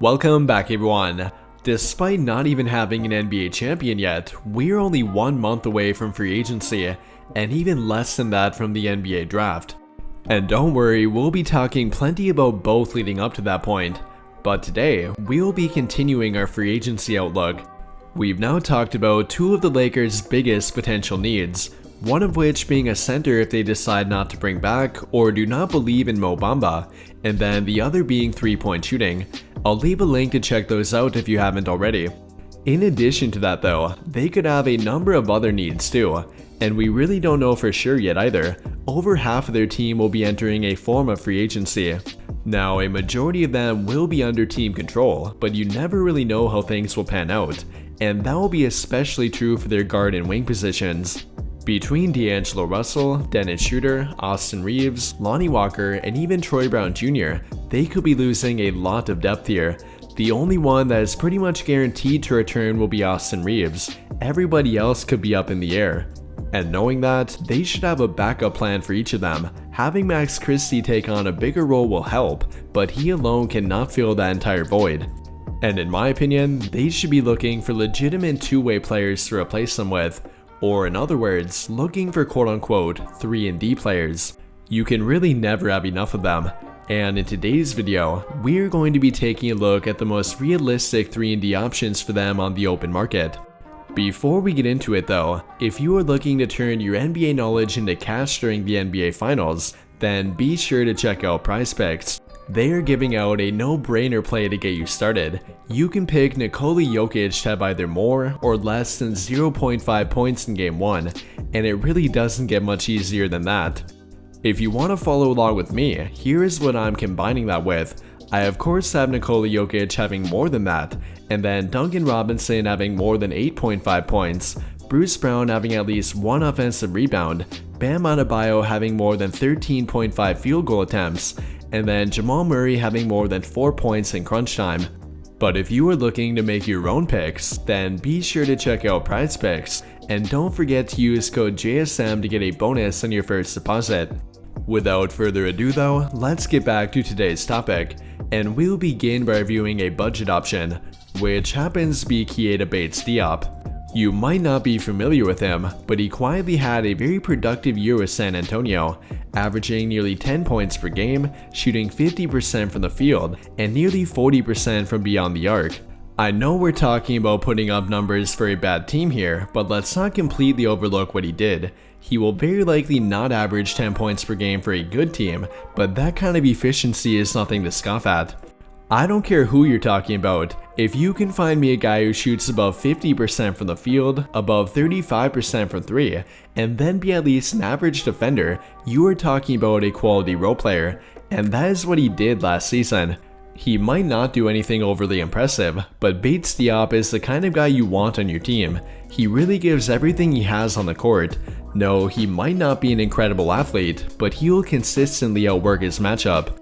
Welcome back everyone. Despite not even having an NBA champion yet, we're only 1 month away from free agency, and even less than that from the NBA draft. And don't worry, we'll be talking plenty about both leading up to that point. But today, we'll be continuing our free agency outlook. We've now talked about two of the Lakers' biggest potential needs, one of which being a center if they decide not to bring back or do not believe in Mo Bamba, and then the other being three-point shooting. I'll leave a link to check those out if you haven't already. In addition to that though, they could have a number of other needs too, and we really don't know for sure yet either. Over half of their team will be entering a form of free agency. Now, a majority of them will be under team control, but you never really know how things will pan out, and that will be especially true for their guard and wing positions. Between D'Angelo Russell, Dennis Schroeder, Austin Reeves, Lonnie Walker, and even Troy Brown Jr., they could be losing a lot of depth here. The only one that is pretty much guaranteed to return will be Austin Reeves. Everybody else could be up in the air. And knowing that, they should have a backup plan for each of them. Having Max Christie take on a bigger role will help, but he alone cannot fill that entire void. And in my opinion, they should be looking for legitimate two-way players to replace them with. Or in other words, looking for quote-unquote 3&D players. You can really never have enough of them. And in today's video, we're going to be taking a look at the most realistic 3&D options for them on the open market. Before we get into it though, if you are looking to turn your NBA knowledge into cash during the NBA Finals, then be sure to check out PrizePicks. They are giving out a no-brainer play to get you started. You can pick Nikola Jokic to have either more or less than 0.5 points in Game 1, and it really doesn't get much easier than that. If you want to follow along with me, here is what I'm combining that with. I of course have Nikola Jokic having more than that, and then Duncan Robinson having more than 8.5 points, Bruce Brown having at least one offensive rebound, Bam Adebayo having more than 13.5 field goal attempts, and then Jamal Murray having more than 4 points in crunch time. But if you are looking to make your own picks, then be sure to check out PrizePicks, and don't forget to use code JSM to get a bonus on your first deposit. Without further ado though, let's get back to today's topic, and we'll begin by reviewing a budget option, which happens to be Keita Bates-Diop. You might not be familiar with him, but he quietly had a very productive year with San Antonio, averaging nearly 10 points per game, shooting 50% from the field, and nearly 40% from beyond the arc. I know we're talking about putting up numbers for a bad team here, but let's not completely overlook what he did. He will very likely not average 10 points per game for a good team, but that kind of efficiency is nothing to scoff at. I don't care who you're talking about, if you can find me a guy who shoots above 50% from the field, above 35% from 3, and then be at least an average defender, you are talking about a quality role player, and that is what he did last season. He might not do anything overly impressive, but Bates-Diop is the kind of guy you want on your team. He really gives everything he has on the court. No, he might not be an incredible athlete, but he will consistently outwork his matchup.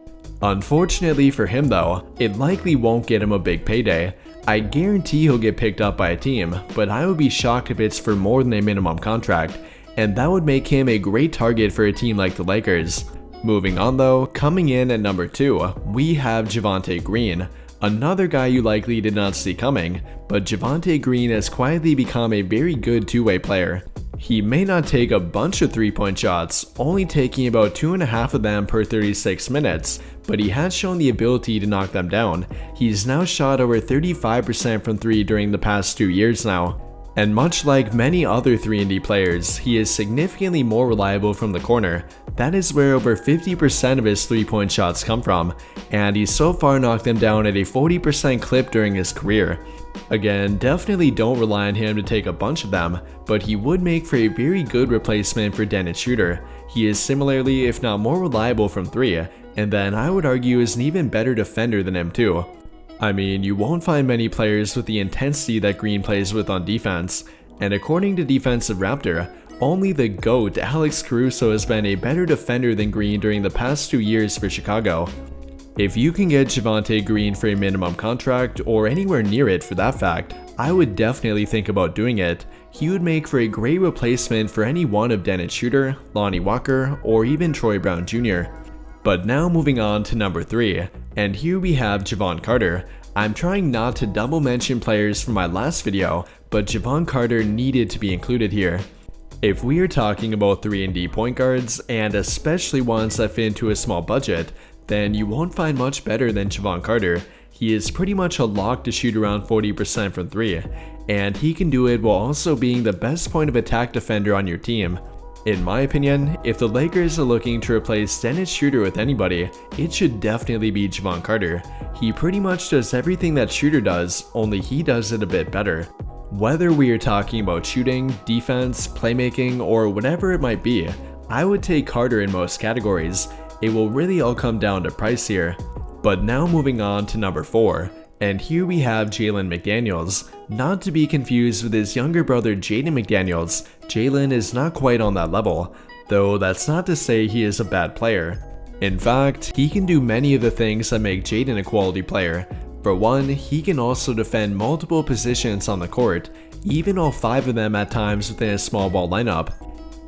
Unfortunately for him though, it likely won't get him a big payday. I guarantee he'll get picked up by a team, but I would be shocked if it's for more than a minimum contract, and that would make him a great target for a team like the Lakers. Moving on though, coming in at number 2, we have Javonte Green, another guy you likely did not see coming, but Javonte Green has quietly become a very good two-way player. He may not take a bunch of three-point shots, only taking about 2.5 of them per 36 minutes, but he has shown the ability to knock them down. He's now shot over 35% from 3 during the past 2 years now. And much like many other 3&D players, he is significantly more reliable from the corner. That is where over 50% of his three-point shots come from, and he's so far knocked them down at a 40% clip during his career. Again, definitely don't rely on him to take a bunch of them, but he would make for a very good replacement for Dennis Schroeder. He is similarly, if not more reliable from 3, and then I would argue is an even better defender than him too. I mean, you won't find many players with the intensity that Green plays with on defense, and according to Defensive Raptor, only the GOAT Alex Caruso has been a better defender than Green during the past 2 years for Chicago. If you can get Javonte Green for a minimum contract, or anywhere near it for that fact, I would definitely think about doing it. He would make for a great replacement for any one of Dennis Schroeder, Lonnie Walker, or even Troy Brown Jr. But now moving on to number 3, and here we have Javon Carter. I'm trying not to double mention players from my last video, but Javon Carter needed to be included here. If we are talking about 3&D point guards, and especially ones that fit into a small budget, then you won't find much better than Javon Carter. He is pretty much a lock to shoot around 40% from 3, and he can do it while also being the best point of attack defender on your team. In my opinion, if the Lakers are looking to replace Dennis Schroeder with anybody, it should definitely be Javon Carter. He pretty much does everything that Schroeder does, only he does it a bit better. Whether we are talking about shooting, defense, playmaking, or whatever it might be, I would take Carter in most categories. It will really all come down to price here. But now moving on to number 4, and here we have Jalen McDaniels. Not to be confused with his younger brother Jaden McDaniels, Jalen is not quite on that level, though that's not to say he is a bad player. In fact, he can do many of the things that make Jaden a quality player. For one, he can also defend multiple positions on the court, even all 5 of them at times within a small ball lineup.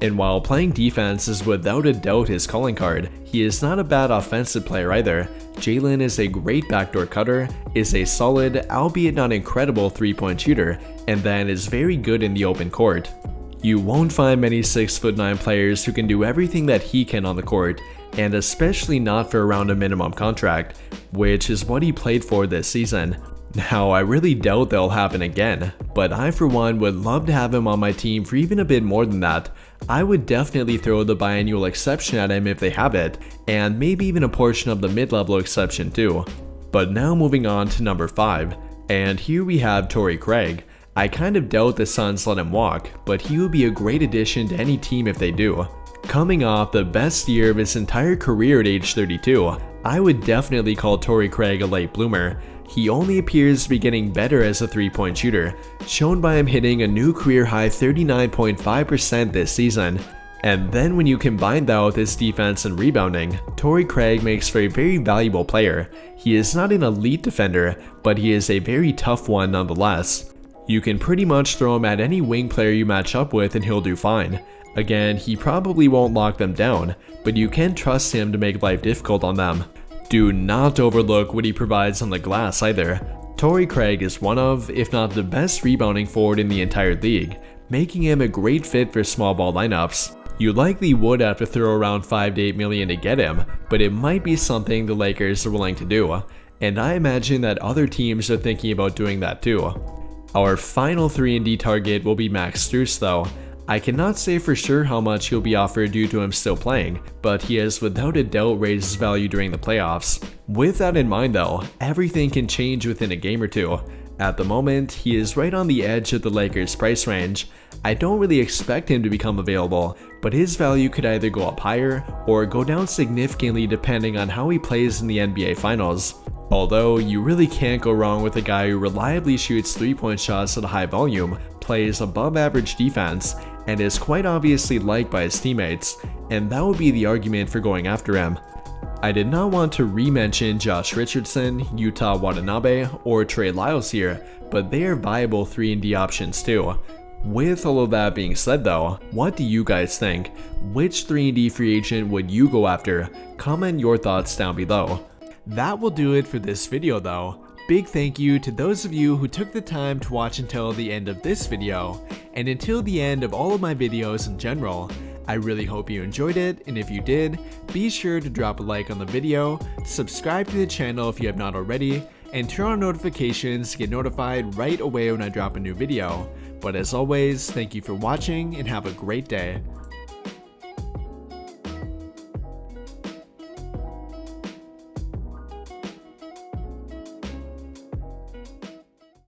And while playing defense is without a doubt his calling card, he is not a bad offensive player either. Jalen is a great backdoor cutter, is a solid, albeit not incredible 3-point shooter, and then is very good in the open court. You won't find many 6'9" players who can do everything that he can on the court, and especially not for around a minimum contract, which is what he played for this season. Now, I really doubt that'll happen again, but I for one would love to have him on my team for even a bit more than that. I would definitely throw the biannual exception at him if they have it, and maybe even a portion of the mid-level exception too. But now moving on to number 5, and here we have Tory Craig. I kind of doubt the Suns let him walk, but he would be a great addition to any team if they do. Coming off the best year of his entire career at age 32, I would definitely call Tory Craig a late bloomer. He only appears to be getting better as a 3-point shooter, shown by him hitting a new career high 39.5% this season. And then when you combine that with his defense and rebounding, Tory Craig makes for a very valuable player. He is not an elite defender, but he is a very tough one nonetheless. You can pretty much throw him at any wing player you match up with and he'll do fine. Again, he probably won't lock them down, but you can trust him to make life difficult on them. Do not overlook what he provides on the glass either. Tory Craig is one of, if not the best rebounding forward in the entire league, making him a great fit for small ball lineups. You likely would have to throw around $5 to $8 million to get him, but it might be something the Lakers are willing to do, and I imagine that other teams are thinking about doing that too. Our final 3&D target will be Max Strus though. I cannot say for sure how much he'll be offered due to him still playing, but he has without a doubt raised his value during the playoffs. With that in mind though, everything can change within a game or two. At the moment, he is right on the edge of the Lakers' price range. I don't really expect him to become available, but his value could either go up higher or go down significantly depending on how he plays in the NBA Finals. Although, you really can't go wrong with a guy who reliably shoots 3-point shots at a high volume, plays above average defense, and is quite obviously liked by his teammates, and that would be the argument for going after him. I did not want to re-mention Josh Richardson, Utah Watanabe, or Trey Lyles here, but they are viable 3&D options too. With all of that being said though, what do you guys think? Which 3&D free agent would you go after? Comment your thoughts down below. That will do it for this video though. Big thank you to those of you who took the time to watch until the end of this video, and until the end of all of my videos in general. I really hope you enjoyed it, and if you did, be sure to drop a like on the video, subscribe to the channel if you have not already, and turn on notifications to get notified right away when I drop a new video. But as always, thank you for watching and have a great day.